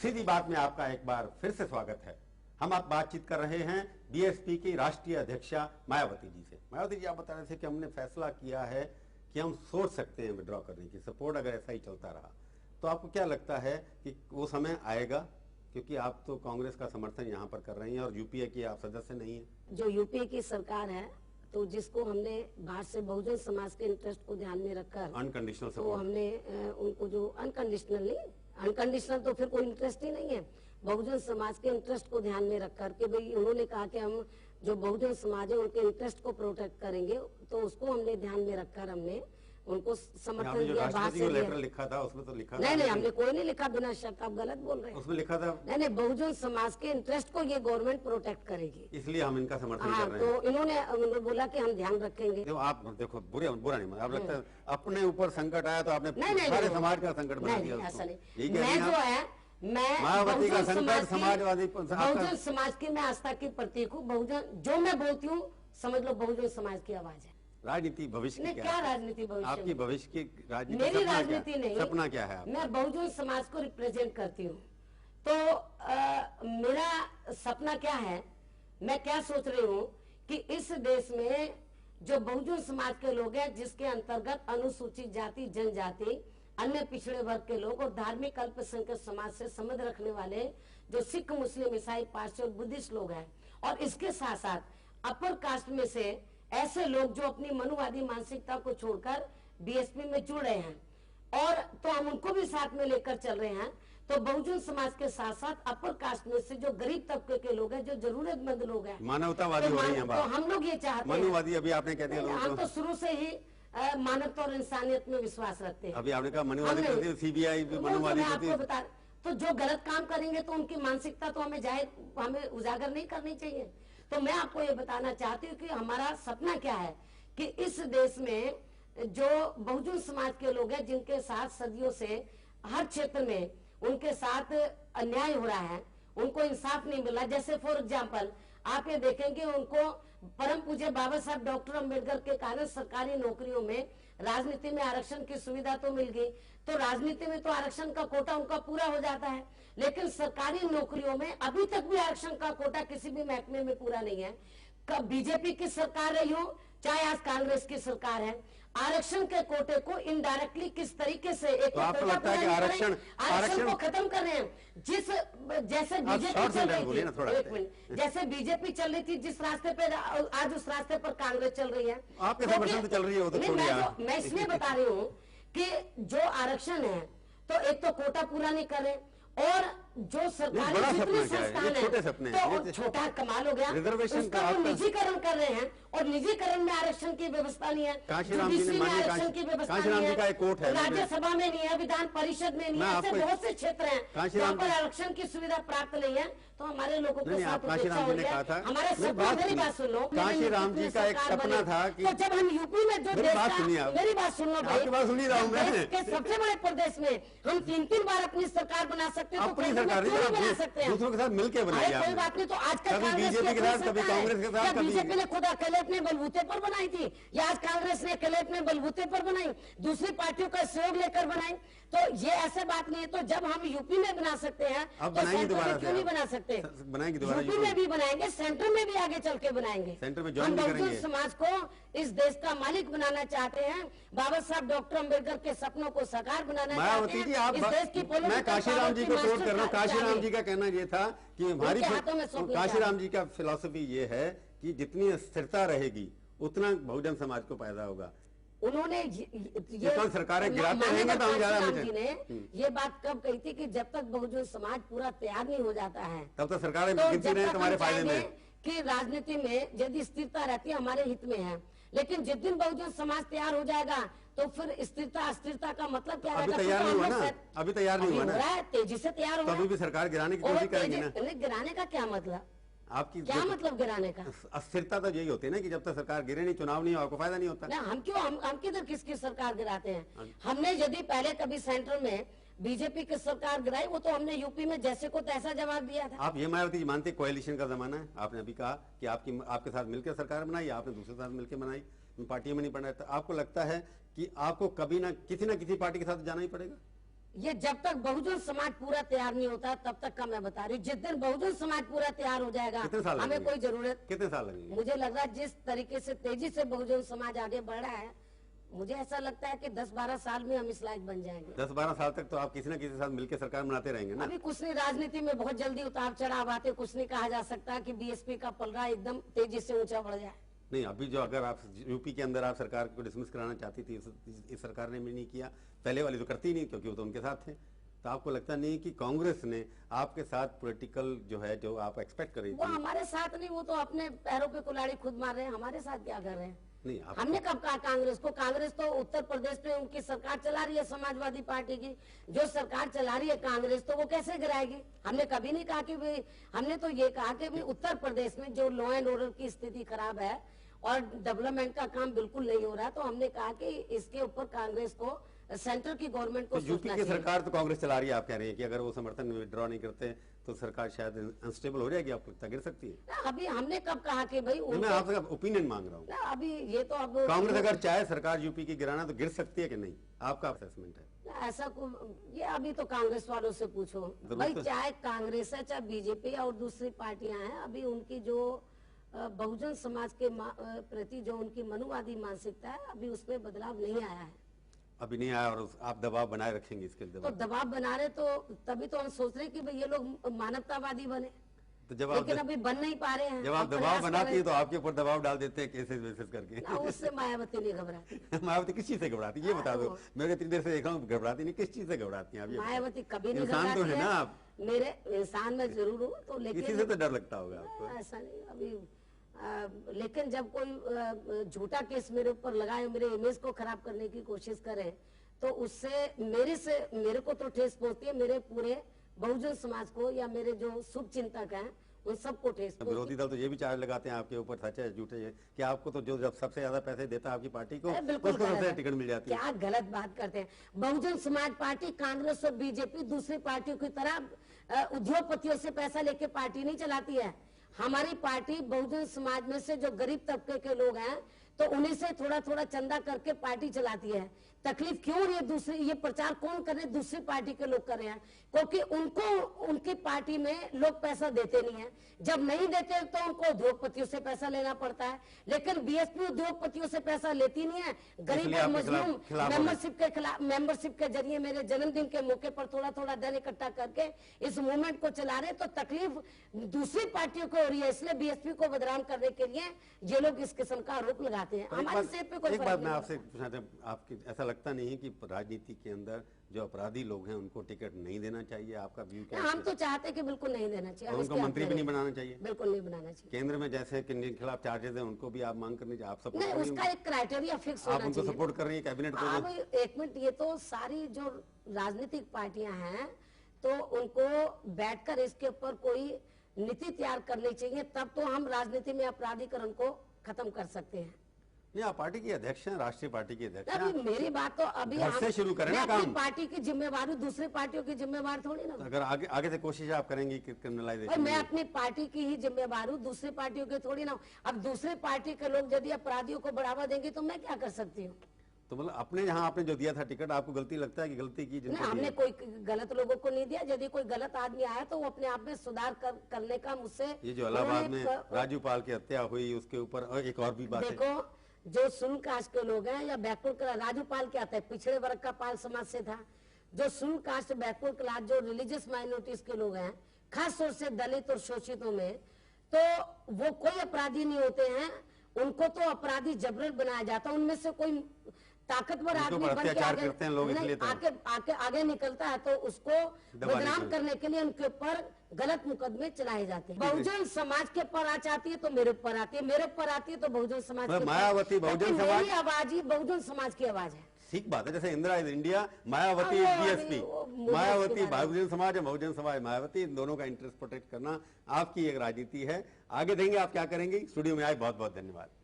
सीधी बात में आपका एक बार फिर से स्वागत है। हम आप बातचीत कर रहे हैं बीएसपी की राष्ट्रीय अध्यक्षा मायावती जी से। मायावती जी, आप बता रहे थे कि हमने फैसला किया है कि हम सोच सकते हैं विड्रॉ करने की, सपोर्ट अगर ऐसा ही चलता रहा तो आपको क्या लगता है कि वो समय आएगा? क्योंकि आप तो कांग्रेस का समर्थन यहाँ पर कर रही हैं और यूपीए की आप सदस्य नहीं है। जो यूपीए की सरकार है तो जिसको हमने बाहर से बहुजन समाज के इंटरेस्ट को ध्यान में रखकर अनकंडीशनल तो हमने उनको जो अनकंडीशनल तो फिर कोई इंटरेस्ट ही नहीं है, बहुजन समाज के इंटरेस्ट को ध्यान में रखकर के भाई उन्होंने कहा कि हम जो बहुजन समाज है उनके इंटरेस्ट को प्रोटेक्ट करेंगे, तो उसको हमने ध्यान में रखकर हमने उनको समर्थन दिया। बाहर से लेटर लिखा था उसमें तो लिखा नहीं, हमने कोई नहीं लिखा, बिना शर्त आप गलत बोल रहे हैं। उसमें लिखा था नहीं, बहुजन समाज के इंटरेस्ट को ये गवर्नमेंट प्रोटेक्ट करेगी, इसलिए हम इनका समर्थन कर रहे हैं। तो इन्होंने बोला कि हम ध्यान रखेंगे। तो आप देखो, बुरा नहीं, आप लगता है अपने ऊपर संकट आया तो आपने सारे समाज का संकट बना दिया। ऐसा नहीं, मैं जो है मैं मायावती का संकट समाजवादी बहुजन समाज की मैं आस्था की प्रतीक हूँ। बहुजन जो मैं बोलती हूँ समझ लो बहुजन समाज की आवाज है। राजनीति भविष्य की क्या राजनीति भविष्य? आपकी भविष्य की राजनीति, मेरी राजनीति नहीं, सपना क्या है? मैं बहुजन समाज को रिप्रेजेंट करती हूँ, तो मेरा सपना क्या है, मैं क्या सोच रही हूँ कि इस देश में जो बहुजन समाज के लोग हैं, जिसके अंतर्गत अनुसूचित जाति, जनजाति, अन्य पिछड़े वर्ग के लोग और धार्मिक अल्पसंख्यक समाज से संबंध रखने वाले जो सिख, मुस्लिम, ईसाई, पारसी और बुद्धिस्ट लोग हैं, और इसके साथ साथ अपर कास्ट में से ऐसे लोग जो अपनी मनुवादी मानसिकता को छोड़कर बीएसपी में जुड़ रहे हैं, और तो हम उनको भी साथ में लेकर चल रहे हैं। तो बहुजन समाज के साथ साथ अपर कास्ट में से जो गरीब तबके के लोग हैं, जो जरूरतमंद लोग हैं, मानवतावादी हो रही हैं तो हम लोग ये चाहते हैं। मनुवादी अभी आपने कह दिया, हम तो शुरू से ही मानवता और इंसानियत में विश्वास रखते हैं। अभी आपने कहा मनुवादी, सीबीआई मनुवादी, आपको बता, तो जो गलत काम करेंगे तो उनकी मानसिकता तो हमें उजागर नहीं करनी चाहिए। तो मैं आपको ये बताना चाहती हूँ कि हमारा सपना क्या है कि इस देश में जो बहुजन समाज के लोग हैं, जिनके साथ सदियों से हर क्षेत्र में उनके साथ अन्याय हो रहा है, उनको इंसाफ नहीं मिला। जैसे फॉर एग्जाम्पल आप ये देखेंगे, उनको परम पूज्य बाबा साहब डॉक्टर अम्बेडकर के कारण सरकारी नौकरियों में, राजनीति में आरक्षण की सुविधा तो मिल गई, तो राजनीति में तो आरक्षण का कोटा उनका पूरा हो जाता है, लेकिन सरकारी नौकरियों में अभी तक भी आरक्षण का कोटा किसी भी महकमे में पूरा नहीं है। कब बीजेपी की सरकार रही हो चाहे आज कांग्रेस की सरकार है, आरक्षण के कोटे को इनडायरेक्टली किस तरीके से एक तो आपको लगता है कि आरक्षण को खत्म कर रहे हैं? जैसे बीजेपी चल रही थी, एक मिनट, जैसे बीजेपी चल रही थी जिस रास्ते पे, आज उस रास्ते पर कांग्रेस चल रही है। आपके समर्थन से चल रही है। मैं इसलिए बता रही हूँ कि जो आरक्षण है तो एक तो कोटा पूरा नहीं करे, और जो सरकारी जितने संस्थान है तो छोटा कमाल हो गया, उसका वो निजीकरण कर रहे हैं, और निजीकरण में आरक्षण की व्यवस्था नहीं है, जुडिशरी में आरक्षण की व्यवस्था नहीं है, राज्यसभा में नहीं है, विधान परिषद में नहीं है, ऐसे बहुत से क्षेत्र हैं जहाँ पर आरक्षण की सुविधा प्राप्त नहीं है। तो हमारे लोगों के साथ हमारे सपना, मेरी बात सुन लो, काशीराम जी का एक सपना था कि जब हम यूपी में जो मेरी बात सुन लो भाई, सबसे बड़े प्रदेश में हम 3 बार अपनी सरकार बना सकते हैं, अपनी सरकार बना सकते हैं, दूसरों के साथ मिलकर बनाई। कोई बात नहीं, तो आज कभी बीजेपी के साथ, कभी कांग्रेस के साथ, बीजेपी ने खुद अकेले अपने बलबूते पर बनाई थी, या आज कांग्रेस ने अकेले अपने बलबूते पर बनाई, दूसरी पार्टियों का सहयोग लेकर बनाई। तो ये ऐसे बात नहीं है। तो जब हम यूपी में बना सकते हैं तो सेंटर में क्यों नहीं बना सकते? बनाएंगे दोबारा, यूपी में भी बनाएंगे, सेंटर में भी आगे चल के बनाएंगे। सेंटर में हम बहुजन समाज को इस देश का मालिक बनाना चाहते हैं, बाबा साहब डॉक्टर अम्बेडकर के सपनों को साकार बनाना चाहते हैं। आप इस देश की मैं काशीराम जी को कोट कर रहा हूँ। काशीराम जी का कहना ये था कि हमारी, काशीराम जी का फिलॉसफी ये है कि जितनी स्थिरता रहेगी उतना बहुजन समाज को फायदा होगा। उन्होंने ये सरकारें गिराते रहेंगे तो हम ज्यादा जी ने ये बात कब कही थी कि जब तक बहुजन समाज पूरा तैयार नहीं हो जाता है तब तक सरकारें गिरती रहे तुम्हारे फायदे में, कि राजनीति में यदि स्थिरता रहती है हमारे हित में है, लेकिन जिस दिन बहुजन समाज तैयार हो जाएगा तो फिर स्थिरता अस्थिरता का मतलब क्या रहेगा? अभी तैयार नहीं हुआ ना, अभी तैयार नहीं हुआ ना, तेजी से तैयार हो, अभी भी सरकार गिराने की कोशिश करेगी ना। गिराने का क्या मतलब? आपकी क्या मतलब गिराने का? अस्थिरता तो यही होती है ना कि जब तक सरकार गिरे नहीं, चुनाव नहीं हो, आपको फायदा नहीं होता। हम क्यों, हम किधर किसकी सरकार गिराते हैं? हमने यदि पहले कभी सेंटर में बीजेपी की सरकार गिराई, वो तो हमने यूपी में जैसे को तैसा जवाब दिया था। आप ये मायावती जी मानते कोएलिशन का जमाना है? आपने अभी कहा कि आपके साथ मिलकर सरकार बनाई, आपने दूसरे साथ मिलकर बनाई, पार्टियों में नहीं पड़ा। आपको लगता है कि आपको कभी ना किसी पार्टी के साथ जाना ही पड़ेगा? ये जब तक बहुजन समाज पूरा तैयार नहीं होता तब तक का मैं बता रही हूँ। जिस दिन बहुजन समाज पूरा तैयार हो जाएगा हमें कोई जरूरत, कितने साल लगेंगे? मुझे लग रहा है जिस तरीके से तेजी से बहुजन समाज आगे बढ़ रहा है, मुझे ऐसा लगता है कि 10-12 साल में हम इस लायक बन जाएंगे। 10-12 साल तक तो आप किसी न किसी के साथ मिलकर सरकार बनाते रहेंगे ना? अभी कुछ नहीं, राजनीति में बहुत जल्दी उतार चढ़ाव आते, कुछ नहीं कहा जा सकता कि बीएसपी का पलड़ा एकदम तेजी से ऊंचा बढ़ जाए। नहीं, अभी जो अगर आप यूपी के अंदर आप सरकार को डिसमिस कराना चाहती थी, इस सरकार ने भी नहीं किया, पहले वाली तो करती नहीं क्योंकि वो तो उनके साथ थे। तो आपको लगता नहीं कि कांग्रेस ने आपके साथ पॉलिटिकल जो है जो आप एक्सपेक्ट कर रही थी, वो हमारे साथ नहीं, वो तो अपने पैरों पे कुल्हाड़ी खुद मार रहे हैं, हमारे साथ क्या कर रहे हैं? नहीं हमने कब कहा कांग्रेस को? कांग्रेस तो उत्तर प्रदेश में उनकी सरकार चला रही है, समाजवादी पार्टी की जो सरकार चला रही है कांग्रेस, तो वो कैसे गिराएगी? हमने कभी नहीं कहा कि भाई, हमने तो ये कहा कि भाई उत्तर प्रदेश में जो लॉ एंड ऑर्डर की स्थिति खराब है और डेवलपमेंट का काम बिल्कुल नहीं हो रहा, तो हमने कहा कि इसके ऊपर कांग्रेस को, सेंट्रल की गवर्नमेंट को तो यूपी की सरकार तो कांग्रेस चला रही है, आप कह रहे हैं कि अगर वो समर्थन विड्रॉ नहीं करते तो सरकार शायद अनस्टेबल हो जाएगी, आपको लगता गिर सकती है? अभी हमने कब कहा कि भाई मैं आपसे ओपिनियन मांग रहा हूँ। अभी ये तो अब कांग्रेस अगर चाहे सरकार यूपी की गिराना तो गिर सकती है कि नहीं, आपका असेसमेंट है? ऐसा ये अभी तो कांग्रेस वालों से पूछो भाई, चाहे कांग्रेस है चाहे बीजेपी और दूसरी पार्टियां हैं, अभी उनकी जो बहुजन समाज के प्रति जो उनकी मनुवादी मानसिकता है, अभी उसमें बदलाव नहीं आया है। अभी नहीं आया और आप दबाव बनाए रखेंगे इसके लिए? तो दबाव बना रहे तो तभी तो हम सोच रहे हैं कि भाई ये लोग मानवतावादी बने, तो जब लेकिन अभी बन नहीं पा रहे हैं। जब आप दबाव बनाती है तो आपके ऊपर दबाव डाल देते हैं केसेस वेसेस करके। उससे मायावती नहीं घबराती। मायावती किस चीज से घबराती है ये बता दो, मैं इतनी देर से देख रहा हूँ, घबराती नहीं, किस चीज से घबराती हैं? मायावती कभी नहीं इंसान घबराती तो है ना आप? मेरे इंसान में जरूर हूँ, तो लेकिन किसी से तो डर लगता होगा आपको? ऐसा नहीं अभी लेकिन जब कोई झूठा केस मेरे ऊपर लगाए, मेरे इमेज को खराब करने की कोशिश करे, तो उससे मेरे को तो ठेस पहुंचती है, मेरे पूरे बहुजन समाज को या मेरे जो शुभ चिंतक हैं उन सबको ठेस पहुंचती है। विरोधी दल तो ये भी चार्ज लगाते हैं आपके ऊपर, सच है झूठे है कि आपको तो जो जब सबसे ज्यादा पैसे देता है आपकी पार्टी को, उसको सबसे टिकट मिल जाती है। क्या गलत बात करते हैं? बहुजन समाज पार्टी कांग्रेस और बीजेपी दूसरी पार्टियों की तरह उद्योगपतियों से पैसा लेके पार्टी नहीं चलाती है। हमारी पार्टी बहुजन समाज में से जो गरीब तबके के लोग हैं तो उन्हीं से थोड़ा थोड़ा चंदा करके पार्टी चलाती है। तकलीफ क्यों हो रही है? दूसरी ये प्रचार कौन कर रहे हैं? दूसरी पार्टी के लोग कर रहे हैं, क्योंकि उनको उनकी पार्टी में लोग पैसा देते नहीं है। जब नहीं देते तो उनको उद्योगपतियों से पैसा लेना पड़ता है, लेकिन बीएसपी उद्योगपतियों से पैसा लेती नहीं है। गरीब और मजलूम मेंबरशिप के जरिए मेरे जन्मदिन के मौके पर थोड़ा थोड़ा धन इकट्ठा करके इस मूवमेंट को चला रहे, तो तकलीफ दूसरी पार्टियों को हो रही है। इसलिए बीएसपी को बदनाम करने के लिए ये लोग इस किस्म का आरोप लगाते हैं। हमारी सेहत पे कोई एक बात मैं आपसे पूछना चाहता, आपकी ऐसा लगता नहीं है कि राजनीति के अंदर जो अपराधी लोग हैं उनको टिकट नहीं देना चाहिए? आपका व्यू क्या है? हम तो चाहते हैं कि बिल्कुल नहीं देना चाहिए। उनको मंत्री भी नहीं बनाना चाहिए? बिल्कुल नहीं बनाना चाहिए। केंद्र में जैसे जिनके खिलाफ चार्जेस हैं उनको भी आप मांग करनी चाहिए, आप सपोर्ट नहीं, उसका एक क्राइटेरिया फिक्स होना आप उनको चाहिए। सपोर्ट कर रही है कैबिनेट को? अब एक मिनट, ये तो सारी जो राजनीतिक पार्टियां हैं तो उनको बैठकर इसके ऊपर कोई नीति तैयार करनी चाहिए, तब तो हम राजनीति में अपराधीकरण को खत्म कर सकते हैं। नहीं, आप पार्टी की अध्यक्ष हैं, राष्ट्रीय पार्टी की अध्यक्ष अभी मेरी बात तो अभी घर से शुरू करें ना काम। पार्टी की जिम्मेवार हूँ, दूसरी पार्टियों की जिम्मेवार थोड़ी ना। अगर आगे से कोशिश आप करेंगी क्रिमिनलाइजेशन? मैं अपनी पार्टी की ही जिम्मेवार हूँ, दूसरी पार्टियों की थोड़ी ना। अब दूसरी पार्टी के लोग यदि अपराधियों को बढ़ावा देंगे तो मैं क्या कर सकती हूँ? तो मतलब अपने यहाँ आपने जो दिया था टिकट, आपको गलती लगता है कि गलती की? नहीं, हमने कोई गलत लोगों को नहीं दिया। यदि कोई गलत आदमी आया तो वो अपने आप में सुधार करने का मुझसे। ये जो इलाहाबाद में राजू पाल की हत्या हुई उसके ऊपर एक और भी बात है। देखो, जो सुन कास्ट के लोग हैं या बैकवर्ड क्लास, राजू पाल क्या था? पिछड़े वर्ग का पाल समाज से था। जो सुन कास्ट बैकवर्ड क्लास, जो रिलीजियस माइनॉरिटीज के लोग हैं, खास तौर से दलित और शोषितों में, तो वो कोई अपराधी नहीं होते हैं। उनको तो अपराधी जबरन बनाया जाता है। उनमें से कोई ताकतवर आदमी बन के आगे निकलता है तो उसको बदनाम करने के लिए उनके ऊपर गलत मुकदमे चलाए जाते हैं। बहुजन समाज के ऊपर आ जाती है तो मेरे ऊपर आती है, मेरे ऊपर आती है तो बहुजन समाज के। मायावती बहुजन समाज, मेरी आवाज ही बहुजन समाज की आवाज है। ठीक बात है, जैसे Indira is India, Mayawati BSP, Mayawati Bahujan Samaj है, बहुजन समाज मायावती, इन दोनों का इंटरेस्ट प्रोटेक्ट करना आपकी एक राजनीति है। आगे देंगे आप क्या करेंगे? स्टूडियो में आए, बहुत बहुत धन्यवाद।